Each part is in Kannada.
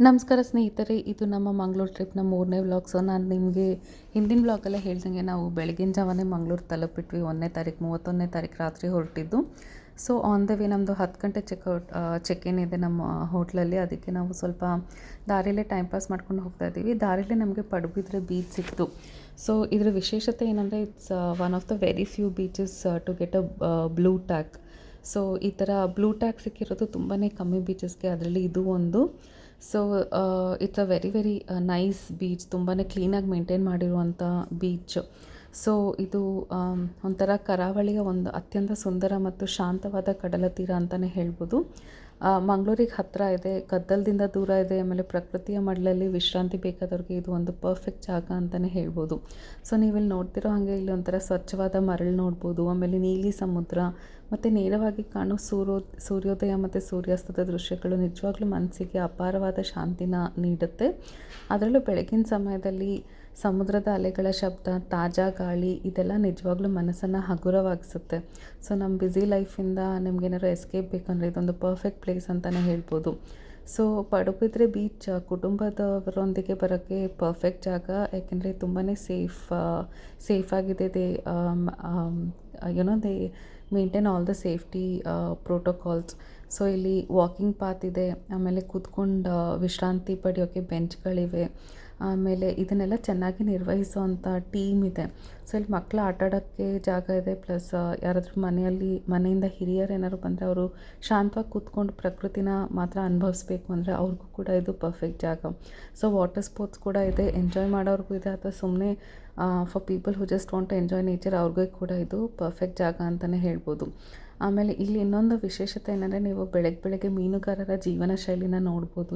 ನಮಸ್ಕಾರ ಸ್ನೇಹಿತರೆ, ಇದು ನಮ್ಮ ಮಂಗಳೂರು ಟ್ರಿಪ್ನ 3ನೇ ವ್ಲಾಗ್. ಸೊ ನಾನು ನಿಮಗೆ ಹಿಂದಿನ ವ್ಲಾಗಲ್ಲೇ ಹೇಳ್ದಂಗೆ ನಾವು ಬೆಳಗಿನ ಜಾವನೇ ಮಂಗಳೂರು ತಲುಪಿಟ್ವಿ. 1ನೇ ತಾರೀಕು 31ನೇ ತಾರೀಕು ರಾತ್ರಿ ಹೊರಟಿದ್ದು. ಸೊ ಆನ್ ದ ವೇ ನಮ್ಮದು 10 ಗಂಟೆ ಚೆಕ್ ಇನ್ ಇದೆ ನಮ್ಮ ಹೋಟ್ಲಲ್ಲಿ. ಅದಕ್ಕೆ ನಾವು ಸ್ವಲ್ಪ ದಾರಿಯಲ್ಲೇ ಟೈಮ್ ಪಾಸ್ ಮಾಡ್ಕೊಂಡು ಹೋಗ್ತಾ ಇದ್ದೀವಿ. ದಾರಿಯಲ್ಲೇ ನಮಗೆ ಪಡುಬಿದ್ರೆ ಬೀಚ್ ಸಿಕ್ತು. ಸೊ ಇದರ ವಿಶೇಷತೆ ಏನಂದರೆ it's one of the very few beaches to get a blue tag. So ಈ ಥರ ಬ್ಲೂ ಟ್ಯಾಗ್ ಸಿಕ್ಕಿರೋದು ತುಂಬಾ ಕಮ್ಮಿ ಬೀಚಸ್ಗೆ, ಅದರಲ್ಲಿ ಇದು ಒಂದು. So it's a very nice beach, ತುಂಬಾ ಕ್ಲೀನಾಗಿ ಮೇಂಟೈನ್ ಮಾಡಿರುವಂಥ ಬೀಚ್. ಸೊ ಇದು ಒಂಥರ ಕರಾವಳಿಯ ಒಂದು ಅತ್ಯಂತ ಸುಂದರ ಮತ್ತು ಶಾಂತವಾದ ಕಡಲ ತೀರ ಅಂತಲೇ ಹೇಳ್ಬೋದು. ಮಂಗಳೂರಿಗೆ ಹತ್ತಿರ ಇದೆ, ಗದ್ದಲದಿಂದ ದೂರ ಇದೆ, ಆಮೇಲೆ ಪ್ರಕೃತಿಯ ಮಡಲಲ್ಲಿ ವಿಶ್ರಾಂತಿ ಬೇಕಾದವ್ರಿಗೆ ಇದು ಒಂದು ಪರ್ಫೆಕ್ಟ್ ಜಾಗ ಅಂತಲೇ ಹೇಳ್ಬೋದು. ಸೊ ನೀವಿಲ್ಲಿ ನೋಡ್ತಿರೋ ಹಾಗೆ ಇಲ್ಲಿ ಒಂಥರ ಸ್ವಚ್ಛವಾದ ಮರಳು ನೋಡ್ಬೋದು, ಆಮೇಲೆ ನೀಲಿ ಸಮುದ್ರ ಮತ್ತು ನೇರವಾಗಿ ಕಾಣೋ ಸೂರ್ಯೋದಯ ಮತ್ತು ಸೂರ್ಯಾಸ್ತದ ದೃಶ್ಯಗಳು ನಿಜವಾಗ್ಲೂ ಮನಸ್ಸಿಗೆ ಅಪಾರವಾದ ಶಾಂತಿನ ನೀಡುತ್ತೆ. ಅದರಲ್ಲೂ ಬೆಳಗಿನ ಸಮಯದಲ್ಲಿ ಸಮುದ್ರದ ಅಲೆಗಳ ಶಬ್ದ, ತಾಜಾ ಗಾಳಿ ಇದೆಲ್ಲ ನಿಜವಾಗ್ಲೂ ಮನಸ್ಸನ್ನು ಹಗುರವಾಗಿಸುತ್ತೆ. ಸೊ ನಮ್ಮ ಬ್ಯುಸಿ ಲೈಫಿಂದ ನಿಮಗೇನಾದ್ರು ಎಸ್ಕೇಪ್ ಬೇಕಂದರೆ ಇದೊಂದು ಪರ್ಫೆಕ್ಟ್ ಪ್ಲೇಸ್ ಅಂತಲೇ ಹೇಳ್ಬೋದು. ಸೊ ಪಡುಬಿದ್ರೆ ಬೀಚ್ ಕುಟುಂಬದವರೊಂದಿಗೆ ಬರೋಕ್ಕೆ ಪರ್ಫೆಕ್ಟ್ ಜಾಗ, ಯಾಕೆಂದರೆ ತುಂಬಾ ಸೇಫಾಗಿದೆ. They maintain all the safety protocols. So ಇಲ್ಲಿ ವಾಕಿಂಗ್ ಪಾತ್ ಇದೆ, ಆಮೇಲೆ ಕೂತ್ಕೊಂಡು ವಿಶ್ರಾಂತಿ ಪಡೆಯೋಕ್ಕೆ ಬೆಂಚ್ಗಳಿವೆ, ಆಮೇಲೆ ಇದನ್ನೆಲ್ಲ ಚೆನ್ನಾಗಿ ನಿರ್ವಹಿಸುವಂಥ ಟೀಮ್ ಇದೆ. ಸೊ ಇಲ್ಲಿ ಮಕ್ಕಳು ಆಟಾಡೋಕ್ಕೆ ಜಾಗ ಇದೆ, ಪ್ಲಸ್ ಯಾರಾದರೂ ಮನೆಯಿಂದ ಹಿರಿಯರು ಏನಾದ್ರು ಬಂದರೆ ಅವರು ಶಾಂತವಾಗಿ ಕೂತ್ಕೊಂಡು ಪ್ರಕೃತಿನ ಮಾತ್ರ ಅನುಭವಿಸ್ಬೇಕು ಅಂದರೆ ಅವ್ರಿಗೂ ಕೂಡ ಇದು ಪರ್ಫೆಕ್ಟ್ ಜಾಗ. ಸೊ ವಾಟರ್ ಸ್ಪೋರ್ಟ್ಸ್ ಕೂಡ ಇದೆ, ಎಂಜಾಯ್ ಮಾಡೋರ್ಗೂ ಇದೆ, ಅಥವಾ ಸುಮ್ಮನೆ for people who just want to enjoy nature ಅವ್ರಿಗೂ ಕೂಡ ಇದು ಪರ್ಫೆಕ್ಟ್ ಜಾಗ ಅಂತಲೇ ಹೇಳ್ಬೋದು. ಆಮೇಲೆ ಇಲ್ಲಿ ಇನ್ನೊಂದು ವಿಶೇಷತೆ ಏನಂದರೆ ನೀವು ಬೆಳಗ್ಗೆ ಮೀನುಗಾರರ ಜೀವನ ಶೈಲಿನ ನೋಡ್ಬೋದು.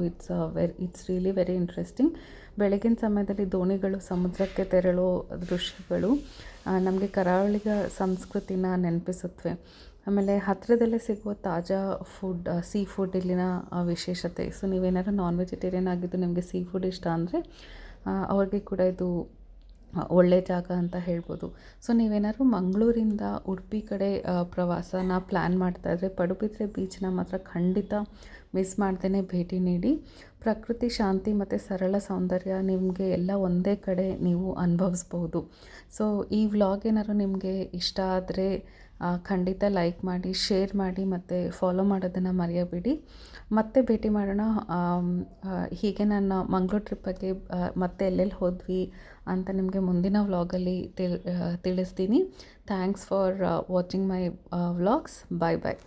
It's really very interesting. ಬೆಳಗಿನ ಸಮಯದಲ್ಲಿ ದೋಣಿಗಳು ಸಮುದ್ರಕ್ಕೆ ತೆರಳೋ ದೃಶ್ಯಗಳು ನಮಗೆ ಕರಾವಳಿಯ ಸಂಸ್ಕೃತಿನ ನೆನಪಿಸುತ್ತವೆ. ಆಮೇಲೆ ಹತ್ತಿರದಲ್ಲೇ ಸಿಗುವ ತಾಜಾ ಸೀ ಫುಡ್ ಇಲ್ಲಿನ ವಿಶೇಷತೆ. ಸೊ ನೀವೇನಾದ್ರು ನಾನ್ ವೆಜಿಟೇರಿಯನ್ ಆಗಿದ್ದು ನಿಮಗೆ ಸೀ ಫುಡ್ ಇಷ್ಟ ಅಂದರೆ ಅವ್ರಿಗೆ ಕೂಡ ಇದು ಒಳ್ಳೆ ಜಾಗ ಅಂತ ಹೇಳ್ಬೋದು. ಸೊ ನೀವೇನಾದ್ರು ಮಂಗಳೂರಿಂದ ಉಡುಪಿ ಕಡೆ ಪ್ರವಾಸನ ಪ್ಲ್ಯಾನ್ ಮಾಡ್ತಾಯಿದ್ರೆ ಪಡುಬಿದ್ರೆ ಬೀಚನ್ನ ಮಾತ್ರ ಖಂಡಿತ ಮಿಸ್ ಮಾಡ್ದೇ ಭೇಟಿ ನೀಡಿ. ಪ್ರಕೃತಿ ಶಾಂತಿ ಮತ್ತು ಸರಳ ಸೌಂದರ್ಯ ನಿಮಗೆ ಎಲ್ಲ ಒಂದೇ ಕಡೆ ನೀವು ಅನುಭವಿಸ್ಬೋದು. ಸೊ ಈ ವ್ಲಾಗ್ ಏನಾದ್ರು ನಿಮಗೆ ಇಷ್ಟ ಆದರೆ ಖಂಡಿತ ಲೈಕ್ ಮಾಡಿ, ಶೇರ್ ಮಾಡಿ ಮತ್ತು ಫಾಲೋ ಮಾಡೋದನ್ನು ಮರೆಯಬೇಡಿ. ಮತ್ತೆ ಭೇಟಿ ಮಾಡೋಣ. ಹೀಗೆ ನನ್ನ ಮಂಗಳೂರು ಟ್ರಿಪ್ ಬಗ್ಗೆ ಮತ್ತೆ ಎಲ್ಲೆಲ್ಲಿ ಹೋದ್ವಿ ಅಂತ ನಿಮಗೆ ಮುಂದಿನ ವ್ಲಾಗಲ್ಲಿ ತಿಳಿಸ್ತೀನಿ. Thanks for watching my vlogs. Bye bye.